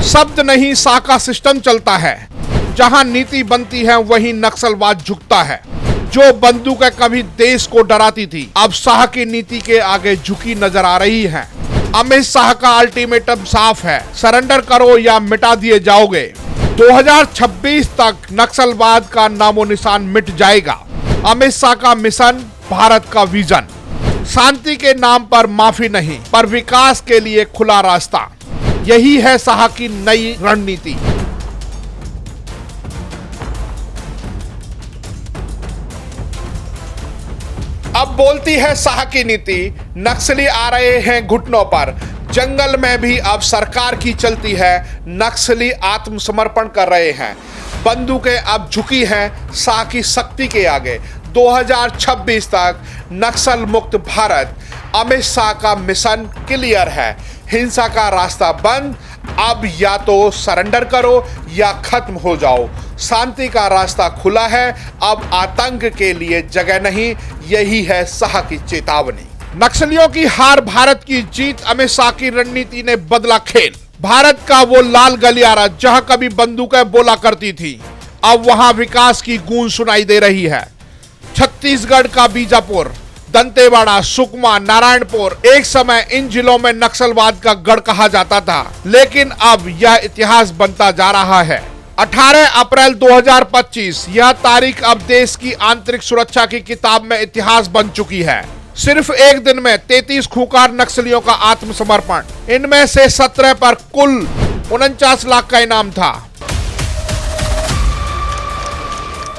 शब्द नहीं शाह का सिस्टम चलता है। जहां नीति बनती है वहीं नक्सलवाद झुकता है। जो बंदूकें कभी देश को डराती थी अब शाह की नीति के आगे झुकी नजर आ रही है। अमित शाह का अल्टीमेटम साफ है, सरेंडर करो या मिटा दिए जाओगे। 2026 तक नक्सलवाद का नामो निशान मिट जाएगा। अमित शाह का मिशन, भारत का विजन, शांति के नाम पर माफी नहीं पर विकास के लिए खुला रास्ता, यही है शाह की नई रणनीति। अब बोलती है शाह की नीति, नक्सली आ रहे हैं घुटनों पर। जंगल में भी अब सरकार की चलती है, नक्सली आत्मसमर्पण कर रहे हैं। बंदूकें अब झुकी हैं शाह की शक्ति के आगे। 2026 तक नक्सल मुक्त भारत, अमित शाह का मिशन क्लियर है। हिंसा का रास्ता बंद, अब या तो सरेंडर करो या खत्म हो जाओ। शांति का रास्ता खुला है, अब आतंक के लिए जगह नहीं, यही है शाह की चेतावनी। नक्सलियों की हार, भारत की जीत, अमित शाह की रणनीति ने बदला खेल। भारत का वो लाल गलियारा जहां कभी बंदूकें बोला करती थी, अब वहां विकास की गूंज सुनाई दे रही है। छत्तीसगढ़ का बीजापुर, दंतेवाड़ा, सुकमा, नारायणपुर एक समय इन जिलों में नक्सलवाद का गढ़ कहा जाता था, लेकिन अब यह इतिहास बनता जा रहा है। 18 अप्रैल 2025 यह तारीख अब देश की आंतरिक सुरक्षा की किताब में इतिहास बन चुकी है। सिर्फ एक दिन में 33 खूंखार नक्सलियों का आत्मसमर्पण, इनमें से 17 पर कुल 49 लाख का इनाम था।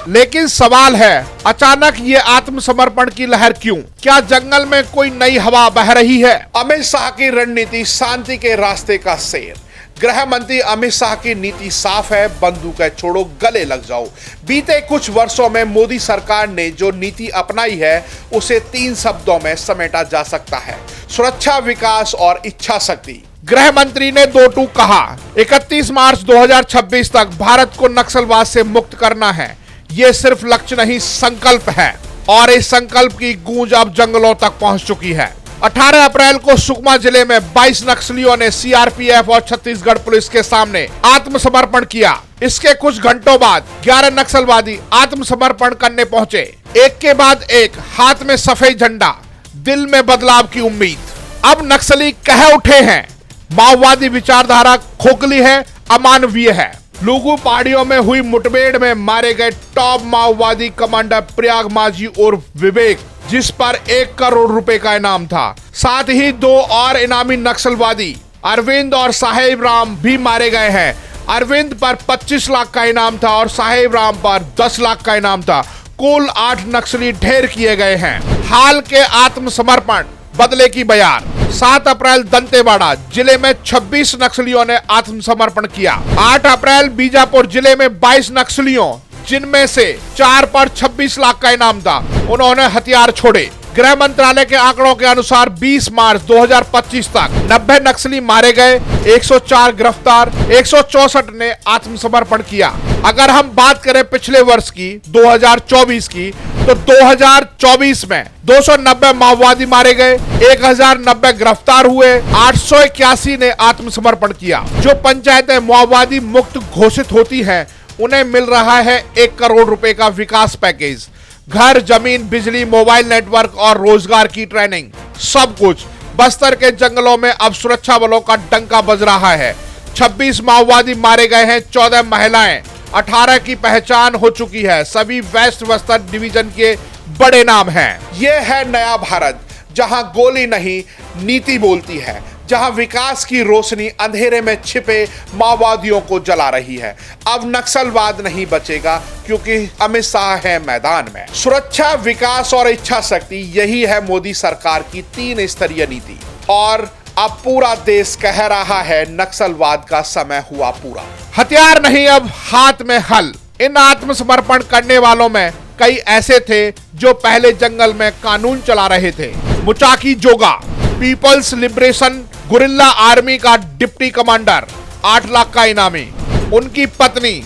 लेकिन सवाल है, अचानक ये आत्मसमर्पण की लहर क्यों? क्या जंगल में कोई नई हवा बह रही है? अमित शाह की रणनीति, शांति के रास्ते का शेर। गृह मंत्री अमित शाह की नीति साफ है, बंदूकें छोड़ो, गले लग जाओ। बीते कुछ वर्षों में मोदी सरकार ने जो नीति अपनाई है उसे 3 शब्दों में समेटा जा सकता है: सुरक्षा, विकास और इच्छा शक्ति। गृह मंत्री ने 2 टूक कहा, 31 मार्च 2026 तक भारत को नक्सलवाद से मुक्त करना है। ये सिर्फ लक्ष्य नहीं, संकल्प है, और इस संकल्प की गूंज अब जंगलों तक पहुंच चुकी है। 18 अप्रैल को सुकमा जिले में 22 नक्सलियों ने सीआरपीएफ और छत्तीसगढ़ पुलिस के सामने आत्मसमर्पण किया। इसके कुछ घंटों बाद 11 नक्सलवादी आत्मसमर्पण करने पहुंचे। एक के बाद एक, हाथ में सफेद झंडा, दिल में बदलाव की उम्मीद। अब नक्सली कह उठे हैं, माओवादी विचारधारा खोखली है, अमानवीय है। लुगु पहाड़ियों में हुई मुठभेड़ में मारे गए टॉप माओवादी कमांडर प्रयाग माझी और विवेक, जिस पर 1 करोड़ रुपए का इनाम था। साथ ही 2 और इनामी नक्सलवादी अरविंद और साहेब राम भी मारे गए हैं। अरविंद पर 25 लाख का इनाम था और साहेब राम पर 10 लाख का इनाम था। कुल 8 नक्सली ढेर किए गए हैं। हाल के आत्मसमर्पण, बदले की बयार। 7 अप्रैल दंतेवाड़ा जिले में 26 नक्सलियों ने आत्मसमर्पण किया। 8 अप्रैल बीजापुर जिले में 22 नक्सलियों, जिनमें से 4 पर 26 लाख का इनाम था, उन्होंने हथियार छोड़े। गृह मंत्रालय के आंकड़ों के अनुसार 20 मार्च 2025 तक 90 नक्सली मारे गए, 104 गिरफ्तार, 164 ने आत्मसमर्पण किया। अगर हम बात करें पिछले वर्ष की, 2024 की, तो 2024 में 290 माओवादी मारे गए, 1090 गिरफ्तार हुए, 881 ने आत्मसमर्पण किया। जो पंचायतें माओवादी मुक्त घोषित होती हैं, उन्हें मिल रहा है 1 करोड़ रुपए का विकास पैकेज, घर, जमीन, बिजली, मोबाइल नेटवर्क और रोजगार की ट्रेनिंग, सब कुछ। बस्तर के जंगलों में अब सुरक्षा बलों का डंका बज रहा है। 26 माओवादी मारे गए हैं, 14 महिलाएं, 18 की पहचान हो चुकी है। सभी वेस्ट बस्तर डिवीजन के बड़े नाम हैं। ये है नया भारत, जहां गोली नहीं, नीति बोलती है, जहां विकास की रोशनी अंधेरे में छिपे माओवादियों को जला रही है। अब नक्सलवाद नहीं बचेगा, क्योंकि अमित शाह है मैदान में। सुरक्षा, विकास और इच्छा शक्ति, यही है मोदी सरकार की 3 स्तरीय नीति। और अब पूरा देश कह रहा है, नक्सलवाद का समय हुआ पूरा। हथियार नहीं, अब हाथ में हल। इन आत्मसमर्पण करने वालों में कई ऐसे थे जो पहले जंगल में कानून चला रहे थे। मुचाकी जोगा, पीपल्स लिबरेशन गुरिल्ला आर्मी का डिप्टी कमांडर, 8 लाख का इनामी। उनकी पत्नी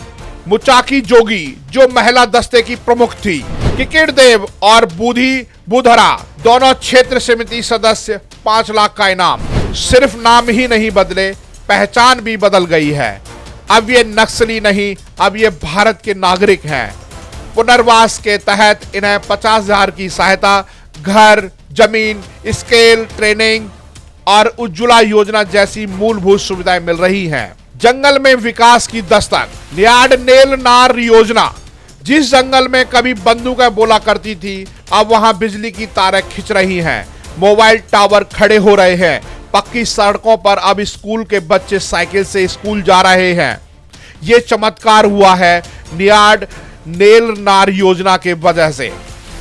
मुचाकी जोगी, जो महिला दस्ते की प्रमुख थी। किकिर देव और बूधी बुधरा, दोनों क्षेत्र समिति सदस्य, 5 लाख का इनाम। सिर्फ नाम ही नहीं बदले, पहचान भी बदल गई है। अब ये नक्सली नहीं, अब ये भारत के नागरिक हैं। पुनर्वास के तहत इन्हें 50,000 की सहायता, घर, जमीन, स्केल, ट्रेनिंग और उज्ज्वला योजना जैसी मूलभूत सुविधाएं मिल रही हैं। जंगल में विकास की दस्तक, नियाड नेल नार योजना। जिस जंगल में कभी बंदूकें बोला करती थी, अब वहां बिजली की तारें खिंच रही हैं, मोबाइल टावर खड़े हो रहे हैं, पक्की सड़कों पर अब स्कूल के बच्चे साइकिल से स्कूल जा रहे हैं। ये चमत्कार हुआ है नियाड नेल नार योजना के वजह से।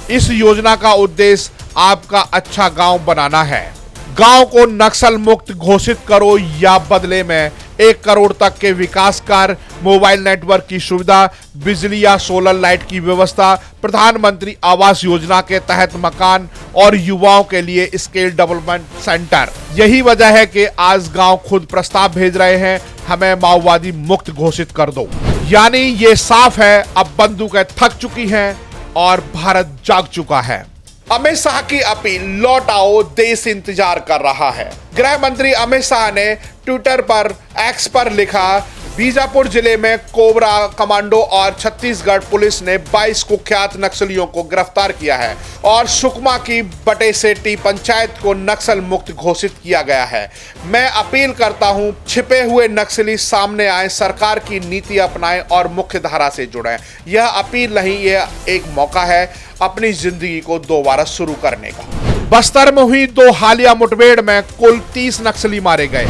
इस योजना का उद्देश्य आपका अच्छा गांव बनाना है। गांव को नक्सल मुक्त घोषित करो या बदले में 1 करोड़ तक के विकास कार्य, मोबाइल नेटवर्क की सुविधा, बिजली या सोलर लाइट की व्यवस्था, प्रधानमंत्री आवास योजना के तहत मकान और युवाओं के लिए स्किल डेवलपमेंट सेंटर। यही वजह है कि आज गांव खुद प्रस्ताव भेज रहे हैं, हमें माओवादी मुक्त घोषित कर दो। यानी ये साफ है, अब बंदूकें थक चुकी हैं और भारत जाग चुका है। अमित शाह की अपील, लौट आओ, देश इंतजार कर रहा है। गृह मंत्री अमित शाह ने ट्विटर पर एक्स पर लिखा, बीजापुर जिले में कोबरा कमांडो और छत्तीसगढ़ पुलिस ने 22 कुख्यात नक्सलियों को गिरफ्तार किया है और सुकमा की बटेसेटी पंचायत को नक्सल मुक्त घोषित किया गया है। मैं अपील करता हूं, छिपे हुए नक्सली सामने आए, सरकार की नीति अपनाएं और मुख्य धारा से जुड़ें। यह अपील नहीं, यह एक मौका है अपनी जिंदगी को दोबारा शुरू करने का। बस्तर में हुई 2 हालिया मुठभेड़ में कुल 30 नक्सली मारे गए,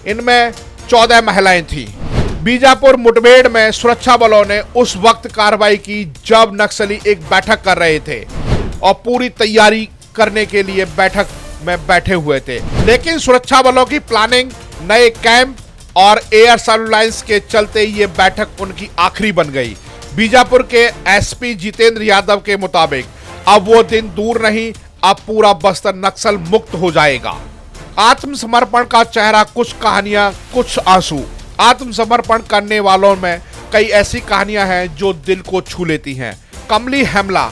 इनमें 14 महिलाएं थीं। बीजापुर मुठभेड़ में सुरक्षा बलों ने उस वक्त कार्रवाई की जब नक्सली एक बैठक कर रहे थे और पूरी तैयारी करने के लिए बैठक में बैठे हुए थे, लेकिन सुरक्षा बलों की प्लानिंग, नए कैंप और एयर सर्विलांस के चलते ये बैठक उनकी आखिरी बन गई। बीजापुर के एसपी जितेंद्र यादव के मुताबिक अब वो दिन दूर नहीं, अब पूरा बस्तर नक्सल मुक्त हो जाएगा। आत्मसमर्पण का चेहरा, कुछ कहानियां, कुछ आंसू। आत्मसमर्पण करने वालों में कई ऐसी कहानियां हैं जो दिल को छू लेती हैं। कमली हेमला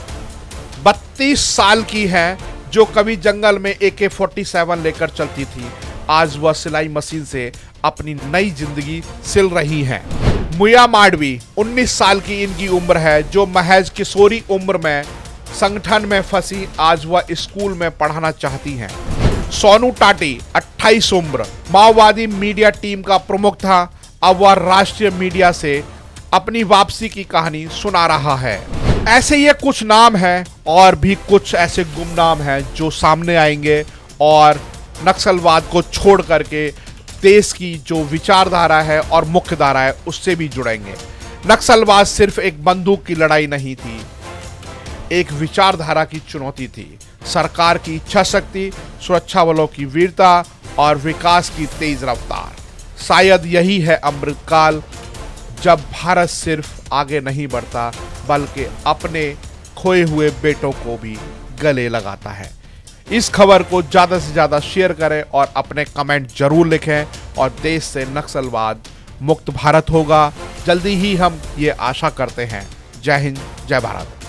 32 साल की है, जो कभी जंगल में AK-47 लेकर चलती थी, आज वह सिलाई मशीन से अपनी नई जिंदगी सिल रही हैं। मुया माडवी 19 साल की इनकी उम्र है, जो महज किशोरी उम्र में संगठन में फंसी, आज वह स्कूल में पढ़ाना चाहती हैं। सोनू टाटी 28 उम्र, माओवादी मीडिया टीम का प्रमुख था, अब वह राष्ट्रीय मीडिया से अपनी वापसी की कहानी सुना रहा है। ऐसे ये कुछ नाम हैं और भी कुछ ऐसे गुमनाम हैं जो सामने आएंगे और नक्सलवाद को छोड़ करके देश की जो विचारधारा है और मुख्य धारा है उससे भी जुड़ेंगे। नक्सलवाद सिर्फ एक बंदूक की लड़ाई नहीं थी, एक विचारधारा की चुनौती थी। सरकार की इच्छा शक्ति, सुरक्षा बलों की वीरता और विकास की तेज रफ्तार। शायद यही है अमृतकाल, जब भारत सिर्फ आगे नहीं बढ़ता बल्कि अपने खोए हुए बेटों को भी गले लगाता है। इस खबर को ज़्यादा से ज़्यादा शेयर करें और अपने कमेंट जरूर लिखें और देश से नक्सलवाद मुक्त भारत होगा जल्दी ही, हम ये आशा करते हैं। जय हिंद, जय भारत।